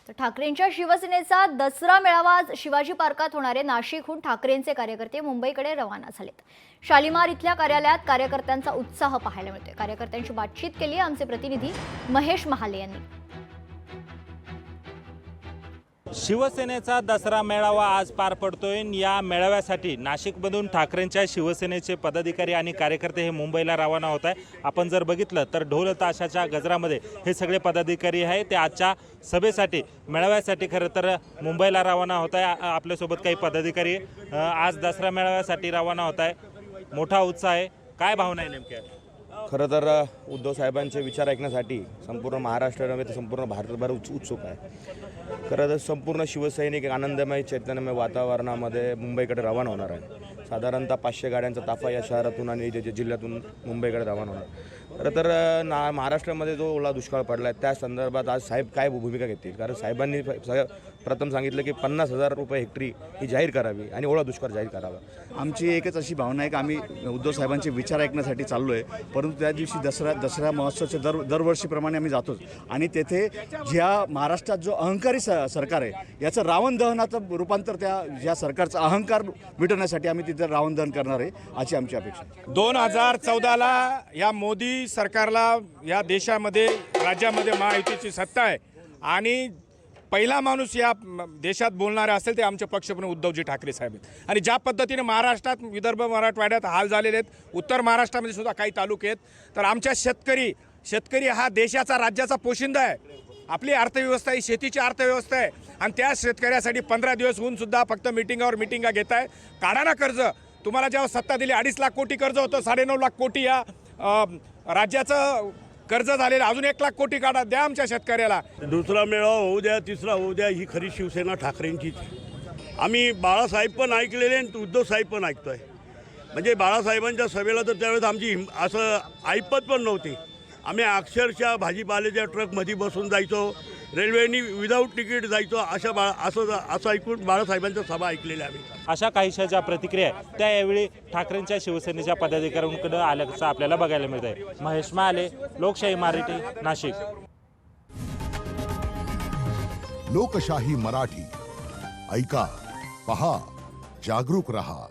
तर ठाकरेंच्या शिवसेनेचा दसरा मेळावा आज शिवाजी पार्कात होणार आहे। नाशिकहून ठाकरेंचे कार्यकर्ते मुंबईकडे रवाना झालेत। शालिमार इथल्या कार्यालयात कार्यकर्त्यांचा उत्साह पाहायला मिळतोय। कार्यकर्त्यांशी बातचीत केली आमचे प्रतिनिधी महेश महाले यांनी। शिवसेनेचा दसरा मेळावा आज पार पडतोय। या मेळाव्यासाठी नाशिकमधून ठाकरेंच्या शिवसेनेचे पदाधिकारी आणि कार्यकर्ते हे मुंबईला रवाना होत आहे। आपण जर बघितलं तर ढोल ताशाच्या गजरामध्ये हे सगळे पदाधिकारी आहेत। ते आजच्या सभेसाठी मेळाव्यासाठी खरं तर मुंबईला रवाना होत आहे। आपल्यासोबत काही पदाधिकारी आज दसरा मेळाव्यासाठी रवाना होत आहे। मोठा उत्साह आहे। काय भावना आहे नेमक्या? खरं तर उद्धव साहेबांचे विचार ऐकण्यासाठी संपूर्ण महाराष्ट्र नव्हे तर संपूर्ण भारतभर उत्सुक आहे। खरं तर संपूर्ण शिवसैनिक एक आनंदमय चैतन्यमय वातावरणामध्ये मुंबईकडे रवाना होणार आहे। साधारणतः 500 गाड्यांचा ताफा या शहरातून आणि जिल्ह्यातून मुंबईकडे रवाना होणार। खरं तर महाराष्ट्रामध्ये जो ओला दुष्काळ पडला आहे त्या संदर्भात आज साहेब काय भूमिका घेतील? कारण साहेबांनी प्रथम सांगितलं की 50,000 रुपये हेक्टरी ही जाहीर करावी आणि ओला दुष्काळ जाहीर करावा। आमची एकच अशी भावना आहे की आम्ही उद्धव साहेबांचे विचार ऐकण्यासाठी चाललो आहे, परंतु त्या दिवशी दसरा महोत्सवाच्या दरवर्षीप्रमाणे आम्ही जातोच आणि तेथे ज्या महाराष्ट्रात जो अहंकारी सरकार आहे याचं रावण दहनाचं रूपांतर त्या ज्या सरकारचा अहंकार मिटवण्यासाठी आम्ही तिथे रावण दहन करणार आहे अशी आमची अपेक्षा। 2014ला या मोदी सरकारला या देशामध्ये राज्यामध्ये महायुतीची सत्ता आहे आणि पहिला माणूस या देशात बोलणारा असेल ते आमचे पक्षप्रमुख उद्धवजी ठाकरे साहेब आहेत। आणि ज्या पद्धतीने महाराष्ट्रात विदर्भ मराठवाड्यात हाल झालेले आहेत, उत्तर महाराष्ट्रामध्ये सुद्धा काही तालुके आहेत, तर आमच्या शेतकरी हा देशाचा राज्याचा पोशिंदा आहे। आपली अर्थव्यवस्था ही शेतीची अर्थव्यवस्था आहे आणि त्या शेतकऱ्यासाठी 15 दिवस होऊन सुद्धा फक्त मिटिंगावर मिटिंगा घेत आहे। काढा ना कर्ज। तुम्हाला जेव्हा सत्ता दिली 2.5 लाख कोटी कर्ज होतं, 9.5 लाख कोटी या राज्याचं कर्ज झालेलं, अजून 1 लाख कोटी काढा, द्या आमच्या शेतकऱ्याला। दुसरा मेळावा होऊ द्या, तिसरा होऊ द्या, ही खरी शिवसेना ठाकरेंचीच। आम्ही बाळासाहेब पण ऐकलेले आणि उद्धव साहेब पण ऐकतोय। म्हणजे बाळासाहेबांच्या सभेला तर त्यावेळेस आमची असं ऐपत पण नव्हती। आम्ही अक्षरशः भाजीपाल्याच्या ट्रकमध्ये बसून जायचो, रेल्वेनी विदाऊट तिकीट जायचो, असं ऐकून बाळासाहेबांच्या सभा ऐकलेल्या आम्ही। अशा काहीशा ज्या प्रतिक्रिया आहेत त्या यावेळी ठाकरेंच्या शिवसेनेच्या पदाधिकाऱ्यांकडे आल्याचं आपल्याला बघायला मिळत आहे। महेश महाले, लोकशाही मराठी, नाशिक। लोकशाही मराठी ऐका, पहा, जागरूक रहा।